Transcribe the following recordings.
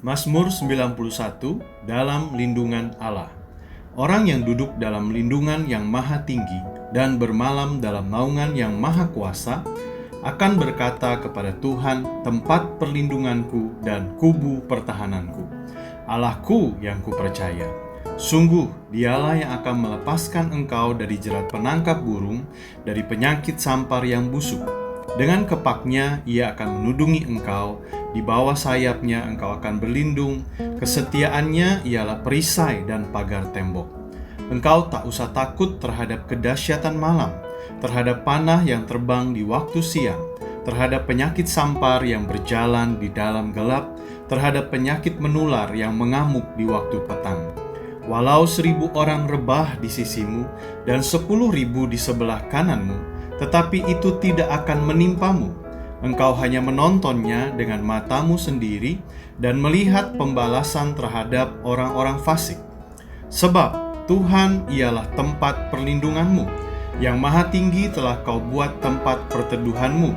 Mazmur 91, dalam lindungan Allah. Orang yang duduk dalam lindungan yang maha tinggi dan bermalam dalam naungan yang maha kuasa akan berkata kepada Tuhan, tempat perlindunganku dan kubu pertahananku, Allahku yang kupercaya. Sungguh dialah yang akan melepaskan engkau dari jerat penangkap burung, dari penyakit sampar yang busuk. Dengan kepaknya ia akan menudungi engkau, di bawah sayapnya engkau akan berlindung, kesetiaannya ialah perisai dan pagar tembok. Engkau tak usah takut terhadap kedahsyatan malam, terhadap panah yang terbang di waktu siang, terhadap penyakit sampar yang berjalan di dalam gelap, terhadap penyakit menular yang mengamuk di waktu petang. Walau 1.000 orang rebah di sisimu dan 10.000 di sebelah kananmu, tetapi itu tidak akan menimpamu. Engkau hanya menontonnya dengan matamu sendiri dan melihat pembalasan terhadap orang-orang fasik. Sebab Tuhan ialah tempat perlindunganmu, yang maha tinggi telah kau buat tempat perteduhanmu.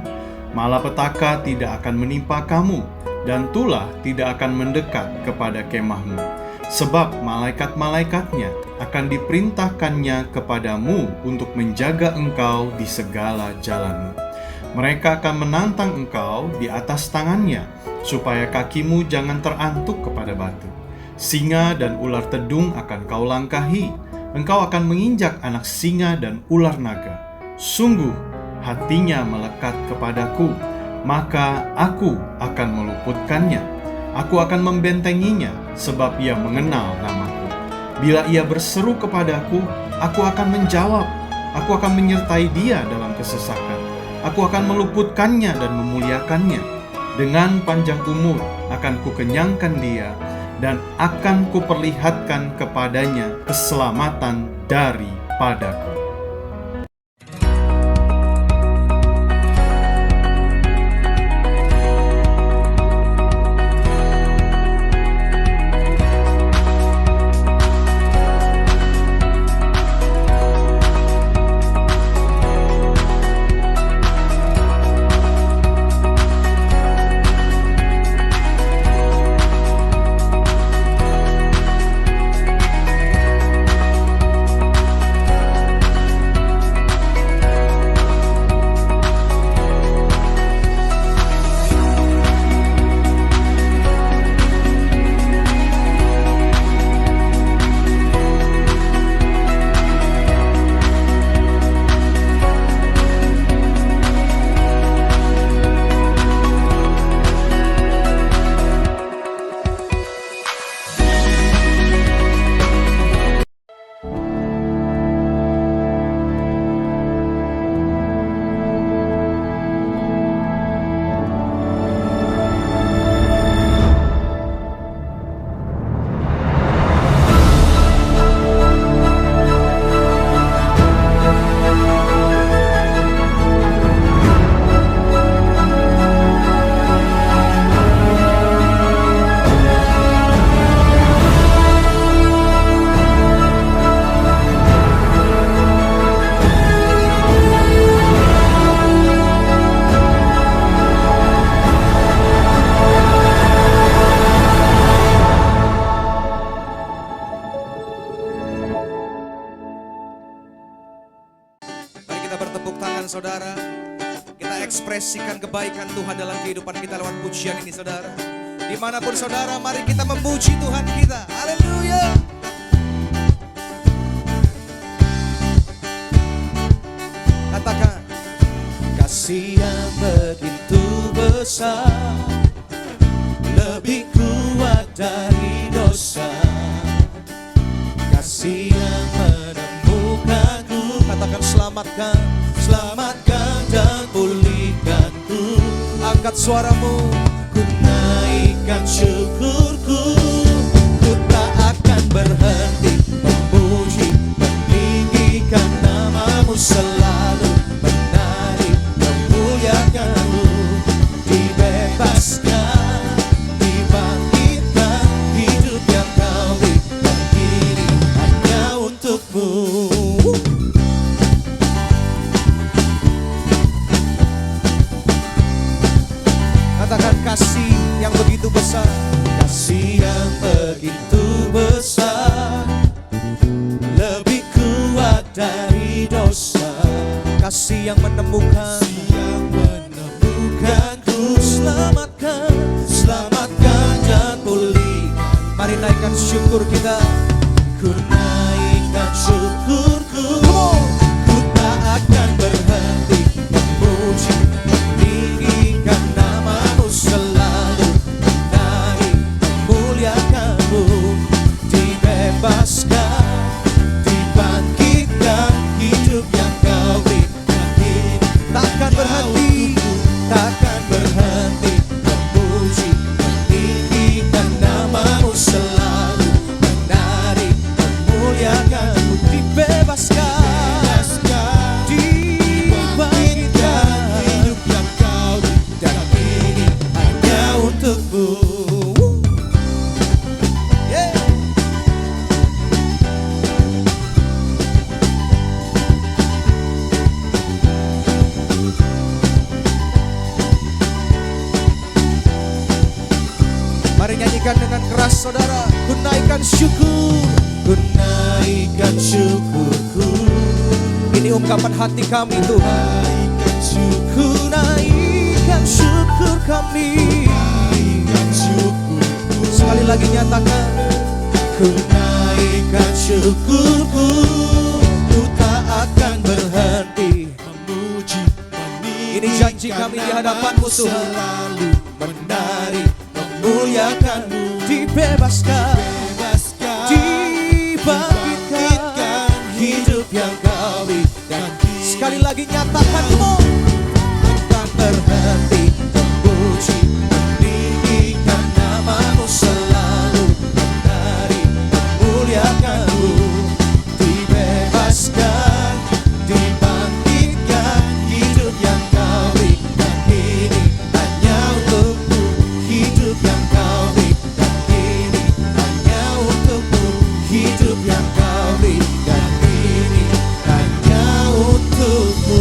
Malapetaka tidak akan menimpa kamu, dan tulah tidak akan mendekat kepada kemahmu. Sebab malaikat-malaikatnya akan diperintahkannya kepadamu untuk menjaga engkau di segala jalanmu. Mereka akan menantang engkau di atas tangannya, supaya kakimu jangan terantuk kepada batu. Singa dan ular tedung akan kau langkahi. Engkau akan menginjak anak singa dan ular naga. Sungguh hatinya melekat kepadaku, maka aku akan meluputkannya. Aku akan membentenginya, sebab ia mengenal namaku. Bila ia berseru kepadaku, aku akan menjawab. Aku akan menyertai dia dalam kesesakan. Aku akan meluputkannya dan memuliakannya. Dengan panjang umur akan kukenyangkan dia, dan akan kuperlihatkan kepadanya keselamatan daripadaku. Bertepuk tangan saudara, kita ekspresikan kebaikan Tuhan dalam kehidupan kita lewat pujian ini saudara. Dimanapun saudara, mari kita memuji Tuhan kita. Haleluya. Katakan, kasih yang begitu besar, lebih kuat dari dosa, kasih yang menemukanku. Katakan, selamatkan, selamatkan dan pulihkanku. Angkat suaramu, ku naikkan syukurku. Ku tak akan berhenti memuji, meninggikan namamu, selalu menari, memuliakanmu. Dibebaskan, dibangkitkan, hidup yang kau berikan ini hanya untukmu. Katakan, kasih yang begitu besar, kasih itu besar, lebih kuat dari dosa. Kasih yang menemukanku, selamatkan dan pulihkan. Mari naikkan syukur kita. Ku naikkan syukurku, ku tak akan berhenti memuji, meninggikan namamu selalu, menari, memuliakanmu. Dibebaskan, dibangkitkan, hidup yang kau berikan ini. Takkan berhenti, takkan berhenti memuji, meninggikan namamu selalu, menari, memuliakanmu. Dibebaskan, dibangkitkan, hidup yang kau berikan ini hanya untukmu. Mari nyanyikan dengan keras saudara. Ku naikkan syukur, ku naikkan syukurku. Ini ungkapan hati kami Tuhan. Ku naikkan syukur kami. Sekali lagi nyatakan. Ku naikkan syukurku, ku tak akan berhenti memuji, ini janji kami di hadapanmu Tuhan. Selalu menari, memuliakanmu. Dibebaskan, dibangkitkan, hidup yang kau berikan. Sekali lagi nyatakan, takkan berhenti memuji, meninggikan namamu selalu, menari, memuliakanmu. Dibebaskan, dibangkitkan, hidup yang kau berikan ini hanya untukmu. Hidup yang kau berikan ini hanya untukmu. Hidup yang kau berikan ini hanya untukmu.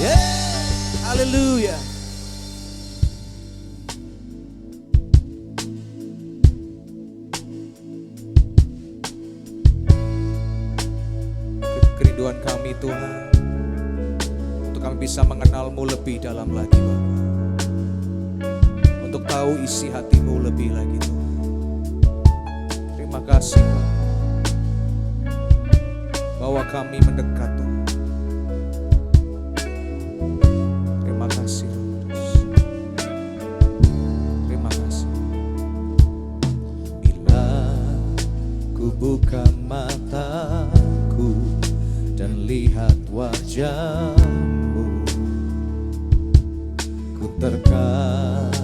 Yeah, haleluya. Kerinduan kami Tuhan, untuk kami bisa mengenal-Mu lebih dalam lagi Bapa, untuk tahu isi hati-Mu lebih lagi Tuhan. Terima kasih Bapa, bahwa kami mendekat Tuhan. Terima kasih Kudus. Terima kasih. Bila ku buka mataku dan lihat wajah-Mu, ku terkagum.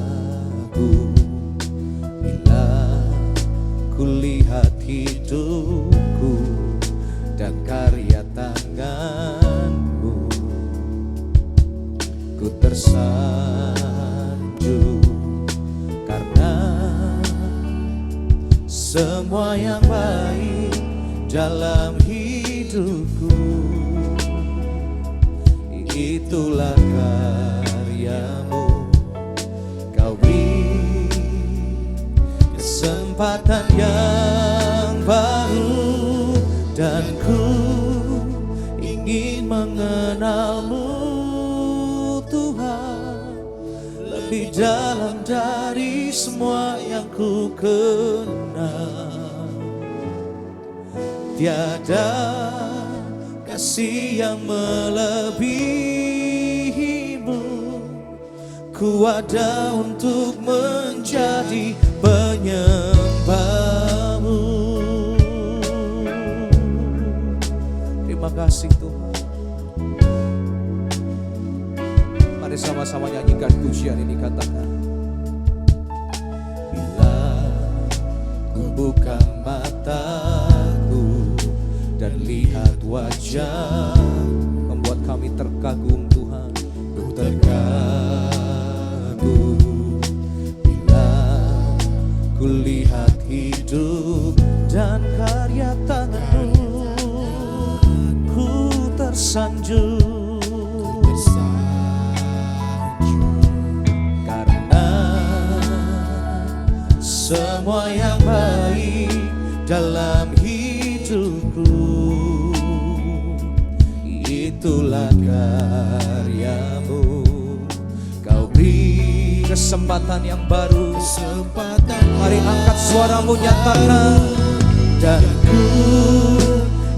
Bila ku lihat hidupku dan karya tangan-Mu, ku tersanjung karena semua yang baik dalam hidupku itulah karya-Mu. Kau beri kesempatan yang baru dan ku ingin mengenal-Mu Tuhan lebih dalam dari semua yang ku kenal. Tiada kasih yang melebihi-Mu, ku ada untuk menjadi penyembah-Mu. Terima kasih Tuhan. Mari sama-sama nyanyikan pujian ini, katakan. Bila ku buka mataku dan lihat wajah, membuat kami terkagum Tuhan. Ku terkagum bila ku lihat hidup dan karya tangan-Mu. Ku tersanjung karena semua yang baik dalam hidupku. Itulah karyamu. Kau beri kesempatan yang baru. Mari angkat suaramu, nyatakan. Dan ku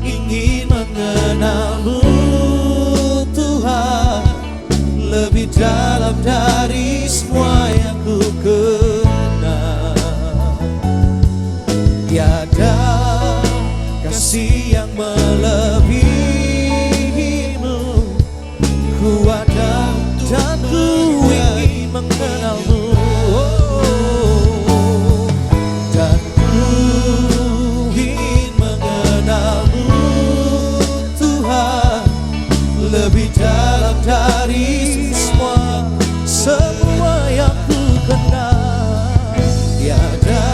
ingin mengenalmu Tuhan, lebih dalam dari semua yang ku kenal. Tiada kasih yang melebihimu. Ku ada dan ku ingin mengenalmu. Dan ku ingin mengenalmu Tuhan, lebih dalam dari semua yang ku kenal. Tiada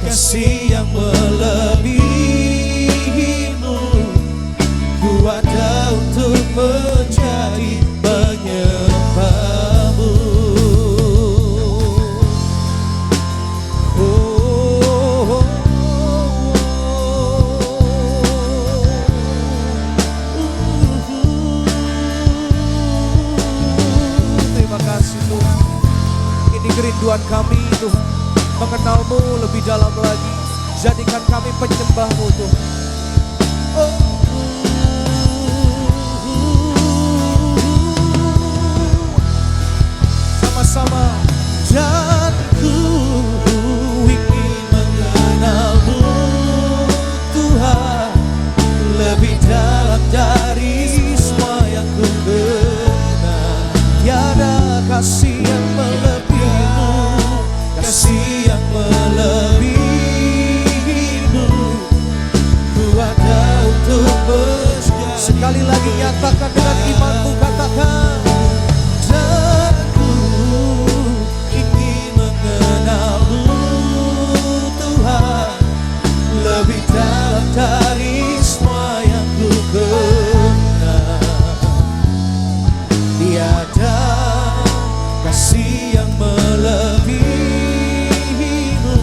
kasih yang melebihimu. Ku ada untuk menjadi penyembahmu. Terima kasih Tuhan. Ini kerinduan kami Tuhan, mengenalmu lebih dalam lagi. Jadikan kami penyembahmu Tuhan. Sama-sama. Dan ku ingin mengenalmu Tuhan, lebih dalam dari semua yang ku kenal. Tiada kasih yang melebihimu, kasih yang melebihimu. Ku ada untuk bersyukur. Sekali lagi nyatakan dengan imanmu, katakan. Dan ku ingin mengenalmu Tuhan, lebih dalam dari semua yang ku kenal. Tiada kasih yang melebihimu.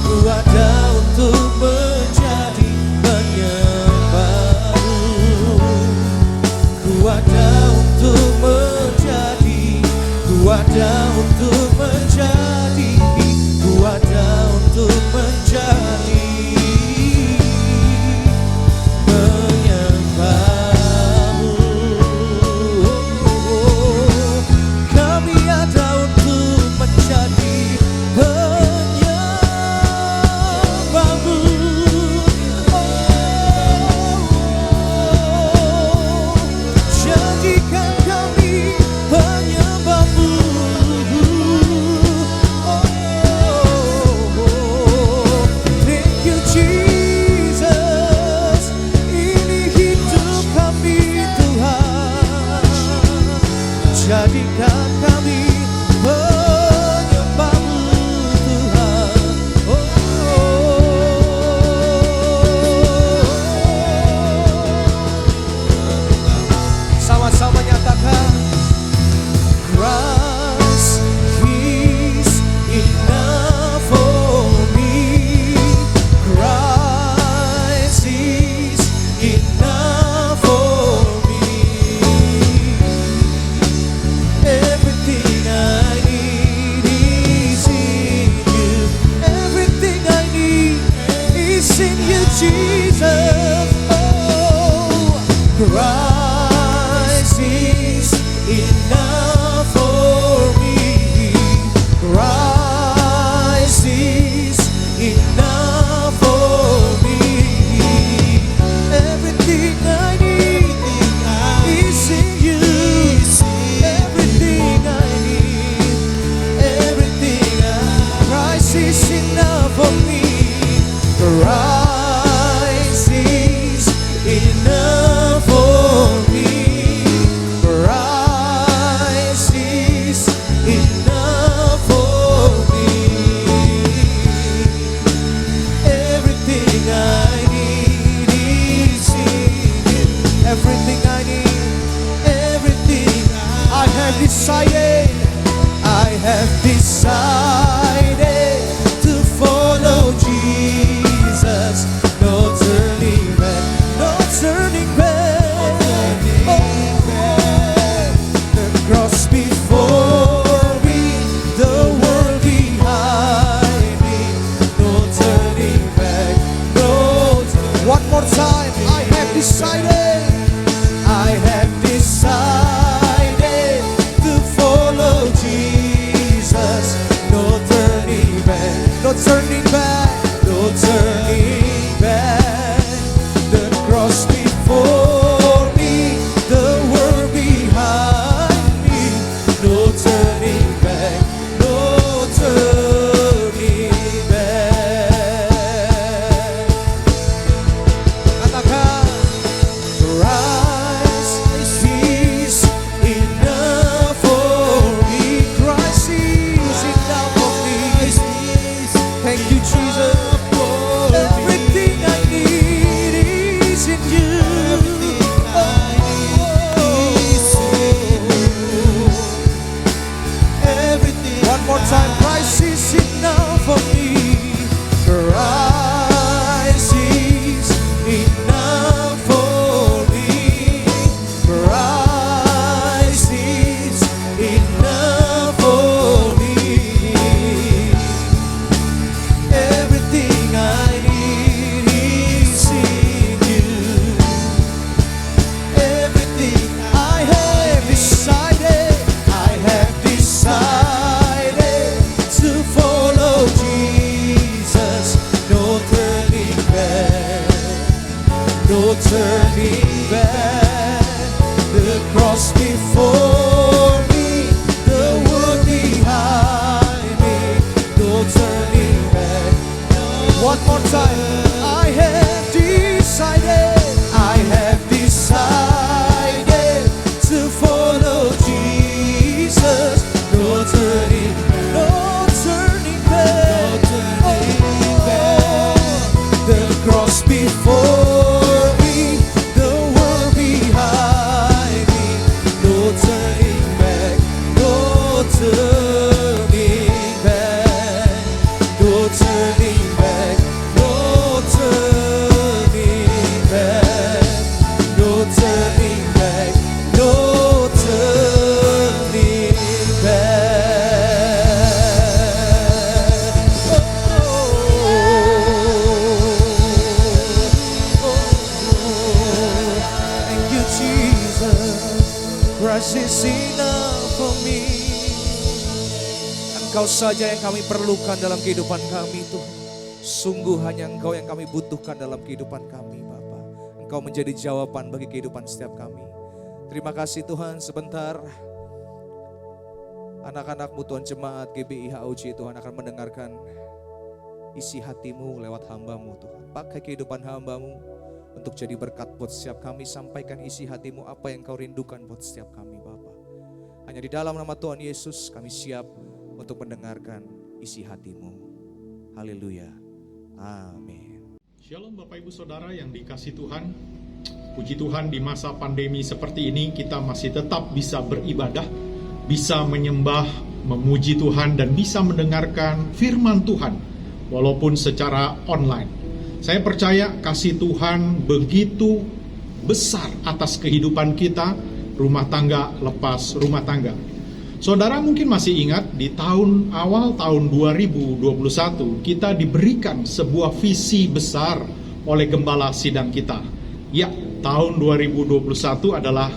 Ku ada untuk menjadi penyembahmu. Ku ada untuk menjadi, ku ada untuk menjadi, ku ada untuk menjadi penyembahmu. Kami ada untuk menjadi penyembahmu. Jadikan kami penyembahmu. Thank you Jesus. Ini hidup kami Tuhan. Jadikan kami penyembahmu Tuhan. Sama-sama nyatakan. Christ is enough for me. Christ is enough for me. Everything I need is in you. Everything I need is in you, Jesus. Oh, Christ is enough for me. Christ is enough for me. Everything I need is in you. Everything I need, Christ is enough for me. Christ is enough for me. Christ is enough for me. Everything I need is in you. Everything I need, everything I have decided, I have decided decided, I have decided to follow Jesus. No turning back, no turning back, no turning back. The cross before me, the world behind me. No turning back, no turning back. Katakan, Christ is enough for me. Christ is enough for me. Thank you, Jesus. Everything I need is in you. One more time, Christ is enough for me. Christ is enough for me. Christ is enough for me. Everything I need is in you. Everything I have decided, I have decided to follow Jesus. No turning back, no turning back. The cross before me, the world behind me. No turning back. One more time. I have decided, I have decided to follow Jesus. No turning, no turning back, no turning back. The cross before me, the world behind me. No turning back, no turning back, no turning back, no turning back, no turning back, no turning back. Thank you, Jesus. Christ is enough for me. Engkau saja yang kami perlukan dalam kehidupan kami, Tuhan. Sungguh hanya Engkau yang kami butuhkan dalam kehidupan kami, Bapa. Engkau menjadi jawaban bagi kehidupan setiap kami. Terima kasih Tuhan. Sebentar anak-anakmu Tuhan, jemaat GBI HOJ Tuhan akan mendengarkan isi hatimu lewat hambamu Tuhan. Pakai kehidupan hambamu untuk jadi berkat buat setiap kami. Sampaikan isi hatimu, apa yang kau rindukan buat setiap kami, Bapa. Hanya di dalam nama Tuhan Yesus kami siap untuk mendengarkan isi hatimu. Haleluya. Amin. Shalom Bapak Ibu Saudara yang dikasih Tuhan. Puji Tuhan, di masa pandemi seperti ini kita masih tetap bisa beribadah, bisa menyembah, memuji Tuhan, dan bisa mendengarkan firman Tuhan walaupun secara online. Saya percaya kasih Tuhan begitu besar atas kehidupan kita, rumah tangga lepas rumah tangga. Saudara mungkin masih ingat di awal tahun 2021 kita diberikan sebuah visi besar oleh gembala sidang kita. Ya, tahun 2021 adalah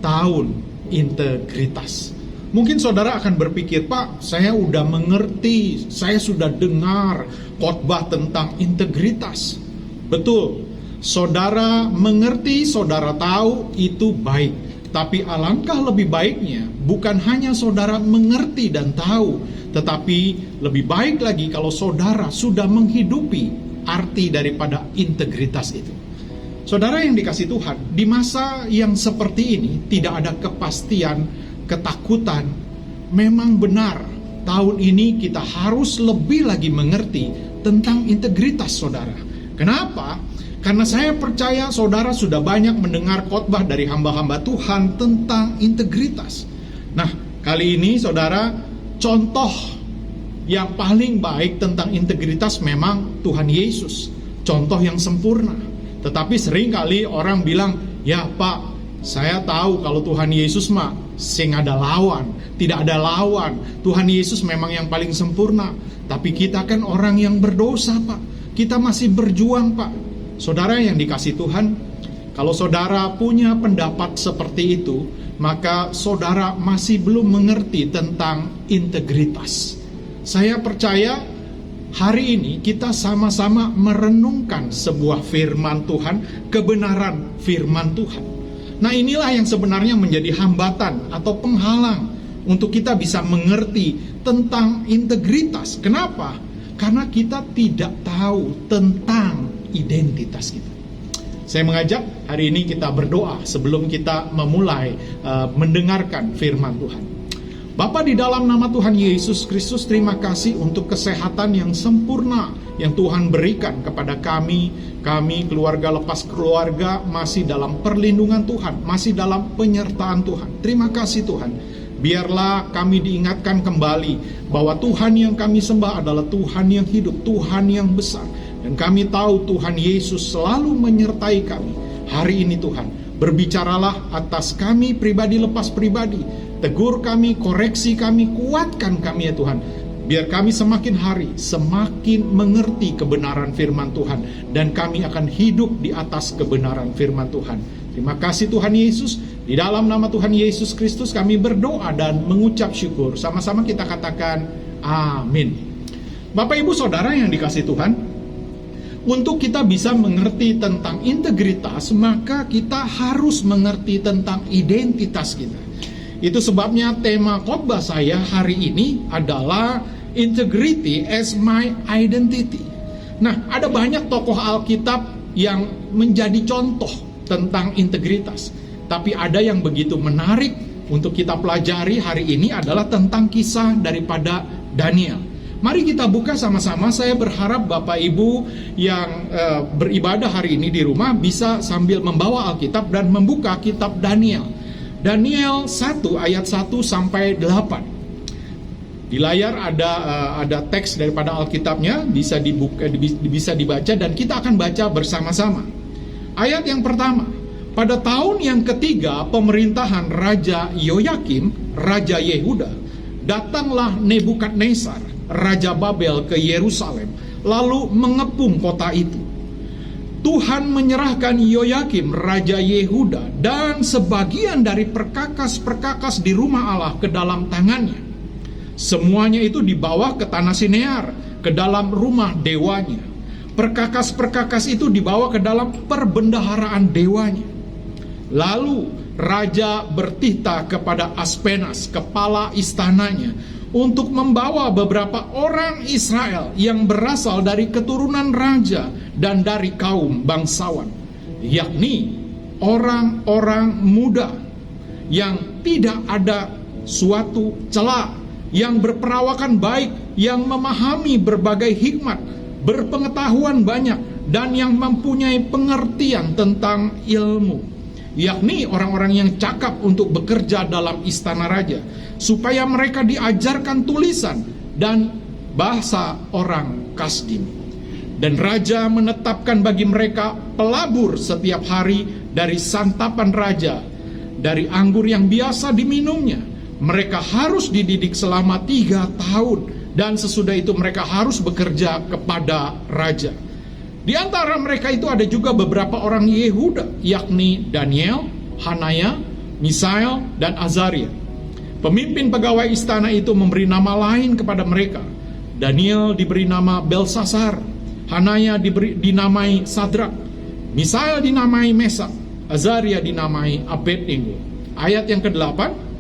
tahun integritas. Mungkin saudara akan berpikir, Pak, saya udah mengerti, saya sudah dengar khotbah tentang integritas. Betul, saudara mengerti, saudara tahu itu baik. Tapi alangkah lebih baiknya bukan hanya saudara mengerti dan tahu, tetapi lebih baik lagi kalau saudara sudah menghidupi arti daripada integritas itu. Saudara yang dikasih Tuhan, di masa yang seperti ini tidak ada kepastian, ketakutan. Memang benar, tahun ini kita harus lebih lagi mengerti tentang integritas saudara. Kenapa? Karena saya percaya saudara sudah banyak mendengar khotbah dari hamba-hamba Tuhan tentang integritas. Nah, kali ini saudara, contoh yang paling baik tentang integritas memang Tuhan Yesus. Contoh yang sempurna. Tetapi seringkali orang bilang, ya Pak, saya tahu kalau Tuhan Yesus mah sing ada lawan. Tidak ada lawan. Tuhan Yesus memang yang paling sempurna. Tapi kita kan orang yang berdosa, Pak. Kita masih berjuang, Pak. Saudara yang dikasih Tuhan, Kalau saudara punya pendapat seperti itu, maka saudara masih belum mengerti tentang integritas. Saya percaya hari ini kita sama-sama merenungkan sebuah firman Tuhan, kebenaran firman Tuhan. Nah, inilah yang sebenarnya menjadi hambatan atau penghalang untuk kita bisa mengerti tentang integritas. Kenapa? Karena kita tidak tahu tentang identitas kita. Saya mengajak hari ini kita berdoa sebelum kita memulai mendengarkan firman Tuhan. Bapa, di dalam nama Tuhan Yesus Kristus, terima kasih untuk kesehatan yang sempurna yang Tuhan berikan kepada kami. Kami keluarga lepas keluarga masih dalam perlindungan Tuhan, masih dalam penyertaan Tuhan. Terima kasih Tuhan. Biarlah kami diingatkan kembali bahwa Tuhan yang kami sembah adalah Tuhan yang hidup, Tuhan yang besar. Dan kami tahu Tuhan Yesus selalu menyertai kami. Hari ini Tuhan, berbicaralah atas kami pribadi lepas pribadi. Tegur kami, koreksi kami, kuatkan kami ya Tuhan. Biar kami semakin hari semakin mengerti kebenaran firman Tuhan. Dan kami akan hidup di atas kebenaran firman Tuhan. Terima kasih Tuhan Yesus. Di dalam nama Tuhan Yesus Kristus kami berdoa dan mengucap syukur. Sama-sama kita katakan amin. Bapak Ibu Saudara yang dikasihi Tuhan, untuk kita bisa mengerti tentang integritas, maka kita harus mengerti tentang identitas kita. Itu sebabnya tema khotbah saya hari ini adalah Integrity as my identity. Nah, ada banyak tokoh Alkitab yang menjadi contoh tentang integritas. Tapi ada yang begitu menarik untuk kita pelajari hari ini adalah tentang kisah daripada Daniel. Mari kita buka sama-sama. Saya berharap Bapak Ibu yang beribadah hari ini di rumah bisa sambil membawa Alkitab dan membuka kitab Daniel. Daniel 1 ayat 1 sampai 8. Di layar ada teks daripada Alkitabnya, bisa dibaca dan kita akan baca bersama-sama. Ayat yang pertama. Pada tahun yang ketiga pemerintahan Raja Yoyakim, Raja Yehuda, datanglah Nebukadnezar, Raja Babel ke Yerusalem, lalu mengepung kota itu. Tuhan menyerahkan Yoyakim, Raja Yehuda, dan sebagian dari perkakas-perkakas di rumah Allah ke dalam tangannya. Semuanya itu dibawa ke tanah Sinear, ke dalam rumah dewanya. Perkakas-perkakas itu dibawa ke dalam perbendaharaan dewanya. Lalu Raja bertitah kepada Aspenas, kepala istananya, untuk membawa beberapa orang Israel yang berasal dari keturunan raja dan dari kaum bangsawan, yakni orang-orang muda yang tidak ada suatu cela, yang berperawakan baik, yang memahami berbagai hikmat, berpengetahuan banyak, dan yang mempunyai pengertian tentang ilmu, yakni orang-orang yang cakap untuk bekerja dalam istana raja, supaya mereka diajarkan tulisan dan bahasa orang Kasdim. Dan raja menetapkan bagi mereka pelabur setiap hari dari santapan raja, dari anggur yang biasa diminumnya. Mereka harus dididik selama 3 tahun, dan sesudah itu mereka harus bekerja kepada raja. Di antara mereka itu ada juga beberapa orang Yehuda, yakni Daniel, Hanaya, Misael, dan Azaria. Pemimpin pegawai istana itu memberi nama lain kepada mereka. Daniel diberi nama Belsasar, Hanaya dinamai Sadrak, Misael dinamai Mesak, Azaria dinamai Abednego. Ayat yang ke-8,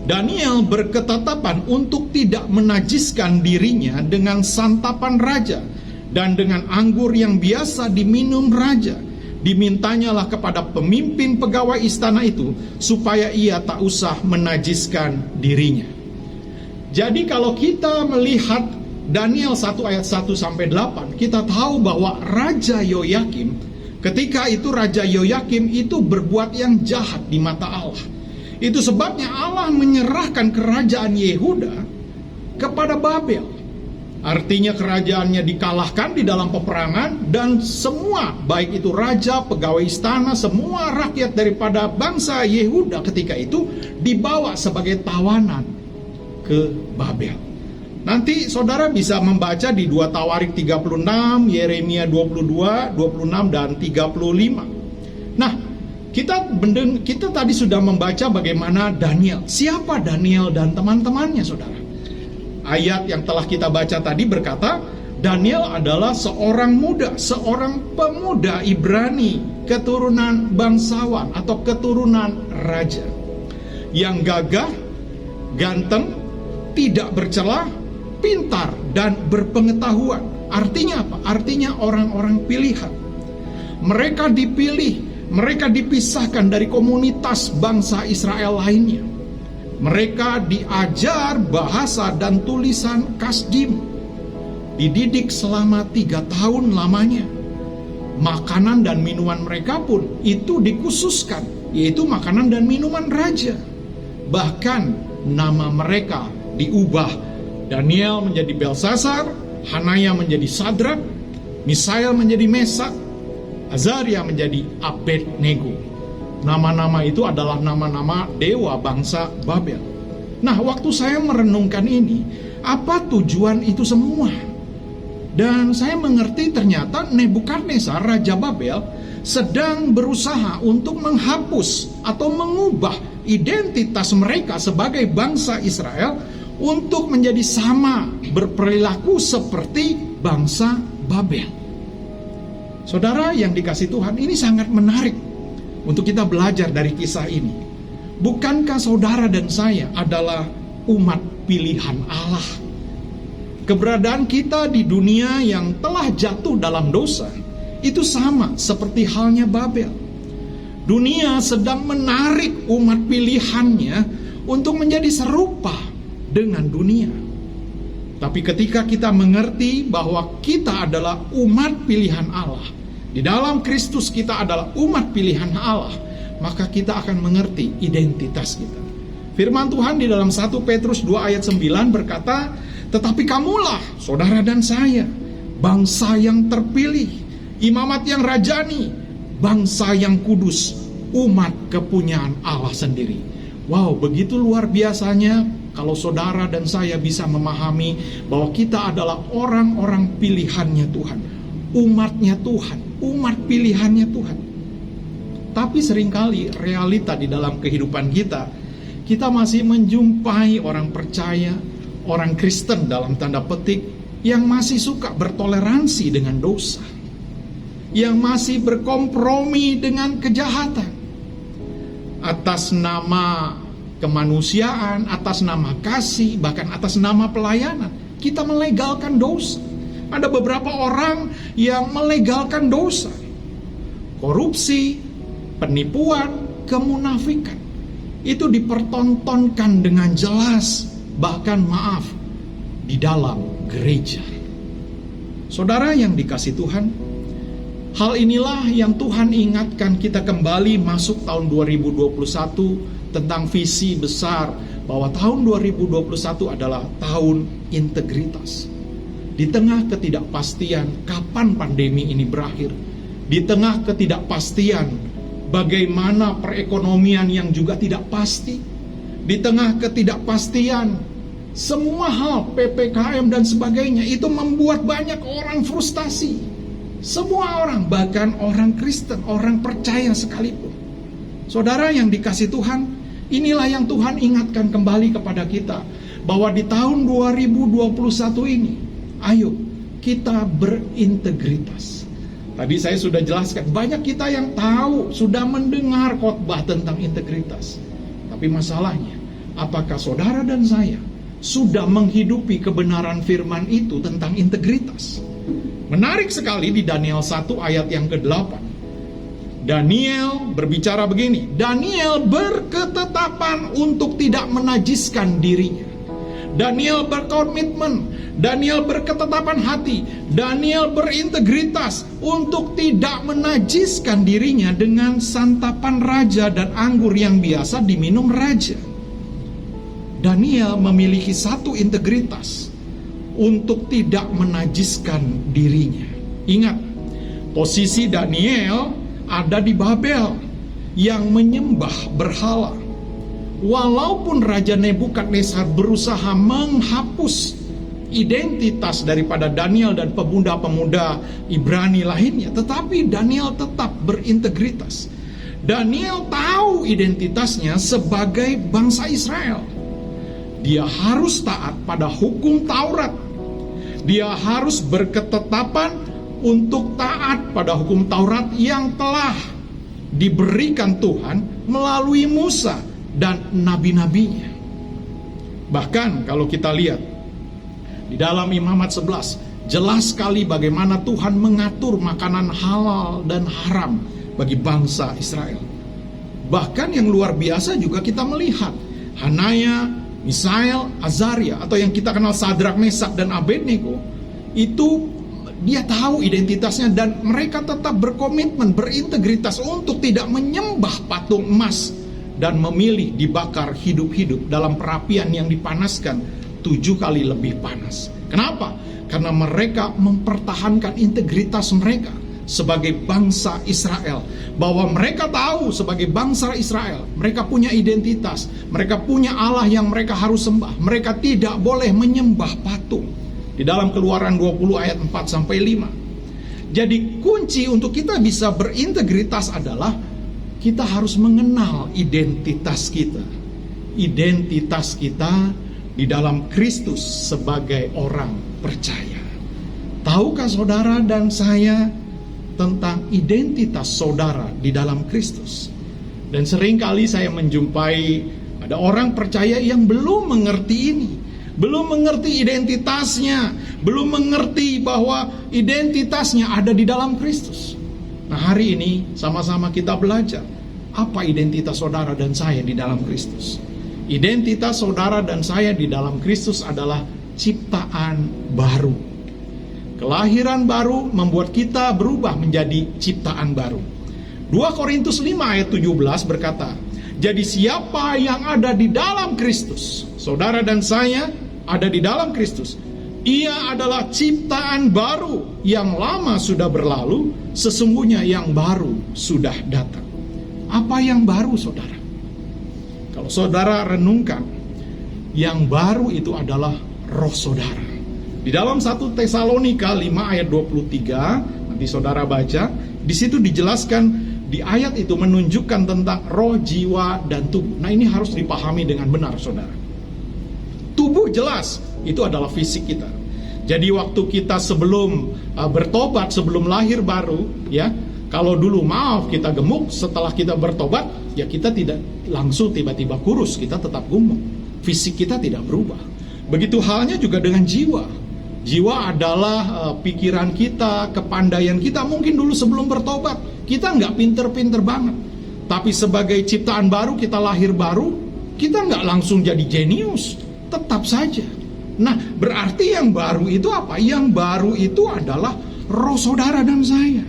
Daniel berketetapan untuk tidak menajiskan dirinya dengan santapan raja dan dengan anggur yang biasa diminum raja. Dimintanyalah kepada pemimpin pegawai istana itu supaya ia tak usah menajiskan dirinya. Jadi kalau kita melihat Daniel 1 ayat 1 sampai 8, kita tahu bahwa Raja Yoyakim, ketika itu Raja Yoyakim itu berbuat yang jahat di mata Allah. Itu sebabnya Allah menyerahkan kerajaan Yehuda kepada Babel. Artinya kerajaannya dikalahkan di dalam peperangan, dan semua, baik itu raja, pegawai istana, semua rakyat daripada bangsa Yehuda ketika itu dibawa sebagai tawanan ke Babel. Nanti saudara bisa membaca di 2 Tawarik 36, Yeremia 22, 26, dan 35. Nah, kita tadi sudah membaca bagaimana Daniel. Siapa Daniel dan teman-temannya, saudara? Ayat yang telah kita baca tadi berkata, Daniel adalah seorang pemuda Ibrani, keturunan bangsawan atau keturunan raja, yang gagah, ganteng, tidak bercela, pintar, dan berpengetahuan. Artinya apa? Artinya orang-orang pilihan. Mereka dipilih, mereka dipisahkan dari komunitas bangsa Israel lainnya. Mereka diajar bahasa dan tulisan Kasdim, dididik selama 3 tahun lamanya. Makanan dan minuman mereka pun itu dikhususkan, yaitu makanan dan minuman raja. Bahkan nama mereka diubah. Daniel menjadi Belsasar, Hanaya menjadi Sadrak, Misael menjadi Mesak, Azaria menjadi Abednego. Nama-nama itu adalah nama-nama dewa bangsa Babel. Nah, waktu saya merenungkan ini, apa tujuan itu semua? Dan saya mengerti ternyata Nebukadnezar, Raja Babel, sedang berusaha untuk menghapus atau mengubah identitas mereka sebagai bangsa Israel untuk menjadi sama berperilaku seperti bangsa Babel. Saudara yang dikasihi Tuhan, ini sangat menarik untuk kita belajar dari kisah ini. Bukankah saudara dan saya adalah umat pilihan Allah? Keberadaan kita di dunia yang telah jatuh dalam dosa itu sama seperti halnya Babel. Dunia sedang menarik umat pilihannya untuk menjadi serupa dengan dunia. Tapi ketika kita mengerti bahwa kita adalah umat pilihan Allah, di dalam Kristus kita adalah umat pilihan Allah, maka kita akan mengerti identitas kita. Firman Tuhan di dalam 1 Petrus 2 ayat 9 berkata, tetapi kamulah, saudara dan saya, bangsa yang terpilih, imamat yang rajani, bangsa yang kudus, umat kepunyaan Allah sendiri. Wow, begitu luar biasanya kalau saudara dan saya bisa memahami bahwa kita adalah orang-orang pilihannya Tuhan, umatnya Tuhan, umat pilihannya Tuhan. Tapi seringkali realita di dalam kehidupan kita masih menjumpai orang percaya, orang Kristen dalam tanda petik, yang masih suka bertoleransi dengan dosa, yang masih berkompromi dengan kejahatan. Atas nama kemanusiaan, atas nama kasih, bahkan atas nama pelayanan, kita melegalkan dosa. Ada beberapa orang yang melegalkan dosa, korupsi, penipuan, kemunafikan. Itu dipertontonkan dengan jelas, bahkan maaf, di dalam gereja. Saudara yang dikasihi Tuhan, hal inilah yang Tuhan ingatkan kita kembali masuk tahun 2021 tentang visi besar bahwa tahun 2021 adalah tahun integritas. Di tengah ketidakpastian kapan pandemi ini berakhir, di tengah ketidakpastian bagaimana perekonomian yang juga tidak pasti, di tengah ketidakpastian semua hal PPKM dan sebagainya, itu membuat banyak orang frustasi. Semua orang, bahkan orang Kristen, orang percaya sekalipun. Saudara yang dikasihi Tuhan, inilah yang Tuhan ingatkan kembali kepada kita, bahwa di tahun 2021 ini, ayo kita berintegritas. Tadi saya sudah jelaskan, banyak kita yang tahu, sudah mendengar khotbah tentang integritas. Tapi masalahnya, apakah saudara dan saya sudah menghidupi kebenaran firman itu tentang integritas? Menarik sekali di Daniel 1 ayat yang ke-8. Daniel berbicara begini, Daniel berketetapan untuk tidak menajiskan dirinya. Daniel berkomitmen, Daniel berketetapan hati, Daniel berintegritas untuk tidak menajiskan dirinya dengan santapan raja dan anggur yang biasa diminum raja. Daniel memiliki satu integritas untuk tidak menajiskan dirinya. Ingat, posisi Daniel ada di Babel yang menyembah berhala. Walaupun Raja Nebukadnezar berusaha menghapus identitas daripada Daniel dan pemuda-pemuda Ibrani lainnya, tetapi Daniel tetap berintegritas. Daniel tahu identitasnya sebagai bangsa Israel. Dia harus taat pada hukum Taurat. Dia harus berketetapan untuk taat pada hukum Taurat yang telah diberikan Tuhan melalui Musa dan nabi-nabinya. Bahkan kalau kita lihat di dalam Imamat 11, jelas sekali bagaimana Tuhan mengatur makanan halal dan haram bagi bangsa Israel. Bahkan yang luar biasa juga kita melihat Hanaya, Misael, Azaria, atau yang kita kenal Sadrak, Mesak, dan Abednego, itu dia tahu identitasnya dan mereka tetap berkomitmen, berintegritas untuk tidak menyembah patung emas dan memilih dibakar hidup-hidup dalam perapian yang dipanaskan 7 kali lebih panas. Kenapa? Karena mereka mempertahankan integritas mereka sebagai bangsa Israel. Bahwa mereka tahu sebagai bangsa Israel, mereka punya identitas, mereka punya Allah yang mereka harus sembah. Mereka tidak boleh menyembah patung. Di dalam Keluaran 20 ayat 4-5. Jadi kunci untuk kita bisa berintegritas adalah kita harus mengenal identitas kita. Identitas kita di dalam Kristus sebagai orang percaya. Tahukah saudara dan saya tentang identitas saudara di dalam Kristus? Dan seringkali saya menjumpai ada orang percaya yang belum mengerti ini. Belum mengerti identitasnya, belum mengerti bahwa identitasnya ada di dalam Kristus. Nah, hari ini sama-sama kita belajar apa identitas saudara dan saya di dalam Kristus. Identitas saudara dan saya di dalam Kristus adalah ciptaan baru. Kelahiran baru membuat kita berubah menjadi ciptaan baru. 2 Korintus 5 ayat 17 berkata, jadi siapa yang ada di dalam Kristus, saudara dan saya ada di dalam Kristus, ia adalah ciptaan baru, yang lama sudah berlalu, sesungguhnya yang baru sudah datang. Apa yang baru, saudara? Kalau saudara renungkan, yang baru itu adalah roh saudara. Di dalam 1 Tesalonika 5 ayat 23, nanti saudara baca, di situ dijelaskan, di ayat itu menunjukkan tentang roh, jiwa, dan tubuh. Nah, ini harus dipahami dengan benar, saudara. Tubuh jelas, itu adalah fisik kita. Jadi waktu kita sebelum bertobat, sebelum lahir baru, ya, kalau dulu maaf kita gemuk, setelah kita bertobat, ya kita tidak langsung tiba-tiba kurus, kita tetap gemuk. Fisik kita tidak berubah. Begitu halnya juga dengan jiwa. Jiwa adalah pikiran kita, kepandaian kita. Mungkin dulu sebelum bertobat, kita nggak pinter-pinter banget. Tapi sebagai ciptaan baru, kita lahir baru, kita nggak langsung jadi jenius. Tetap saja. Nah, berarti yang baru itu apa? Yang baru itu adalah roh saudara dan saya.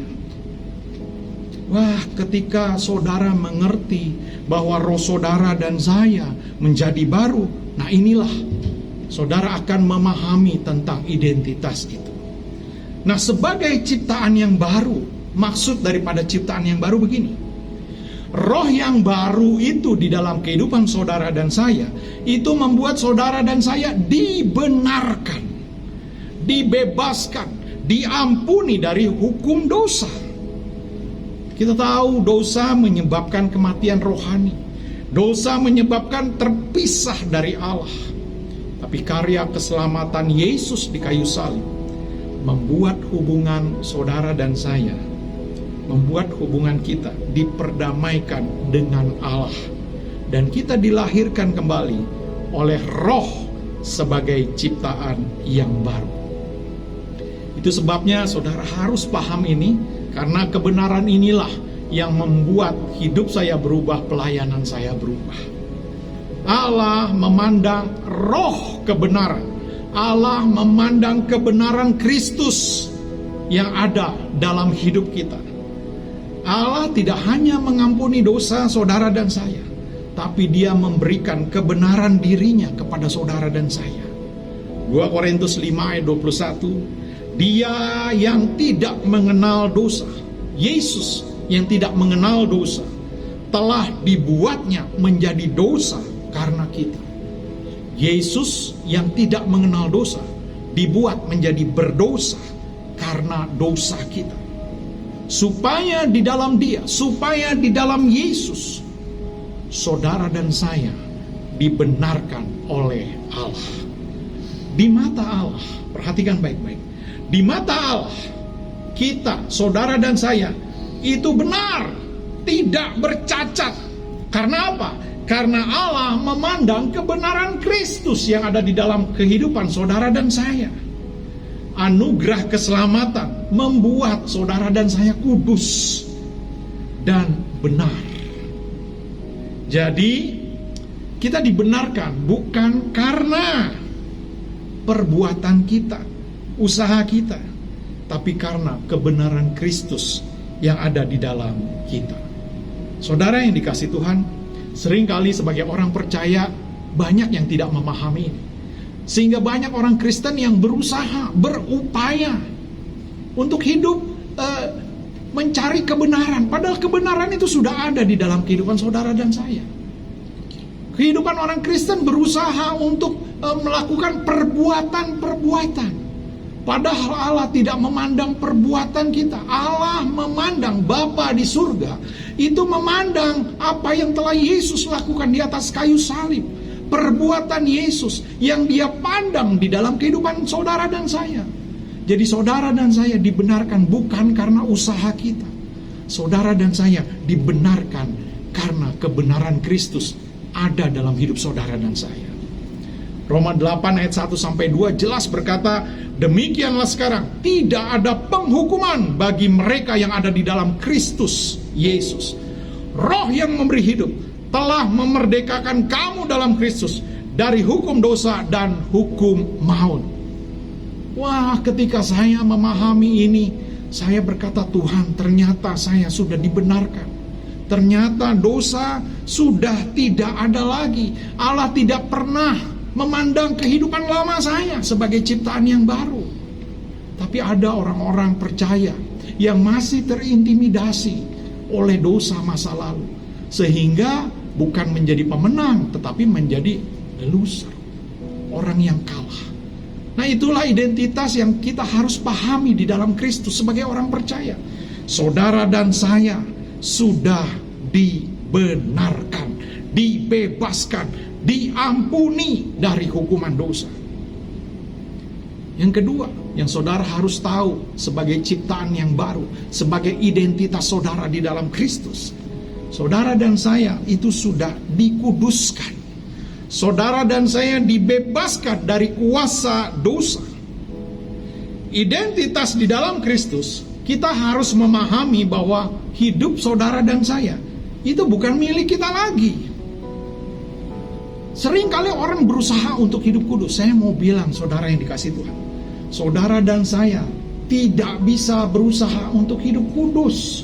Wah, ketika saudara mengerti bahwa roh saudara dan saya menjadi baru, nah inilah saudara akan memahami tentang identitas itu. Nah, sebagai ciptaan yang baru, maksud daripada ciptaan yang baru begini. Roh yang baru itu di dalam kehidupan saudara dan saya, itu membuat saudara dan saya dibenarkan, dibebaskan, diampuni dari hukum dosa. Kita tahu dosa menyebabkan kematian rohani. Dosa menyebabkan terpisah dari Allah. Tapi karya keselamatan Yesus di kayu salib membuat hubungan saudara dan saya, membuat hubungan kita diperdamaikan dengan Allah. Dan kita dilahirkan kembali oleh roh sebagai ciptaan yang baru. Itu sebabnya saudara harus paham ini, karena kebenaran inilah yang membuat hidup saya berubah, pelayanan saya berubah. Allah memandang roh kebenaran. Allah memandang kebenaran Kristus yang ada dalam hidup kita. Allah tidak hanya mengampuni dosa saudara dan saya, tapi Dia memberikan kebenaran dirinya kepada saudara dan saya. 2 Korintus 5 ayat 21, Dia yang tidak mengenal dosa, Yesus yang tidak mengenal dosa, telah dibuatnya menjadi dosa karena kita. Yesus yang tidak mengenal dosa dibuat menjadi berdosa karena dosa kita. supaya di dalam Dia, supaya di dalam Yesus, saudara dan saya dibenarkan oleh Allah. Di mata Allah, perhatikan baik-baik, di mata Allah, kita, saudara dan saya, itu benar, tidak bercacat. Karena apa? Karena Allah memandang kebenaran Kristus yang ada di dalam kehidupan saudara dan saya. Anugerah keselamatan membuat saudara dan saya kudus dan benar. Jadi kita dibenarkan bukan karena perbuatan kita, usaha kita, tapi karena kebenaran Kristus yang ada di dalam kita. Saudara yang dikasihi Tuhan, seringkali sebagai orang percaya banyak yang tidak memahami ini. Sehingga banyak orang Kristen yang berusaha, berupaya untuk hidup mencari kebenaran. Padahal kebenaran itu sudah ada di dalam kehidupan saudara dan saya. Kehidupan orang Kristen berusaha untuk melakukan perbuatan-perbuatan. Padahal Allah tidak memandang perbuatan kita. Allah memandang Bapa di surga. Itu memandang apa yang telah Yesus lakukan di atas kayu salib. Perbuatan Yesus yang Dia pandang di dalam kehidupan saudara dan saya. Jadi saudara dan saya dibenarkan bukan karena usaha kita. Saudara dan saya dibenarkan karena kebenaran Kristus ada dalam hidup saudara dan saya. Roma 8 ayat 1-2 jelas berkata, demikianlah sekarang tidak ada penghukuman bagi mereka yang ada di dalam Kristus Yesus. Roh yang memberi hidup telah memerdekakan kamu dalam Kristus dari hukum dosa dan hukum maut. Wah, ketika saya memahami ini, saya berkata, Tuhan, ternyata saya sudah dibenarkan. Ternyata dosa sudah tidak ada lagi. Allah tidak pernah memandang kehidupan lama saya sebagai ciptaan yang baru. Tapi ada orang-orang percaya yang masih terintimidasi oleh dosa masa lalu, sehingga bukan menjadi pemenang, tetapi menjadi loser, orang yang kalah. Nah, itulah identitas yang kita harus pahami di dalam Kristus sebagai orang percaya. Saudara dan saya sudah dibenarkan, dibebaskan, diampuni dari hukuman dosa. Yang kedua, yang saudara harus tahu sebagai ciptaan yang baru, sebagai identitas saudara di dalam Kristus, saudara dan saya itu sudah dikuduskan. Saudara dan saya dibebaskan dari kuasa dosa. Identitas di dalam Kristus, kita harus memahami bahwa hidup saudara dan saya itu bukan milik kita lagi. Seringkali orang berusaha untuk hidup kudus. Saya mau bilang, saudara yang dikasihi Tuhan, saudara dan saya tidak bisa berusaha untuk hidup kudus.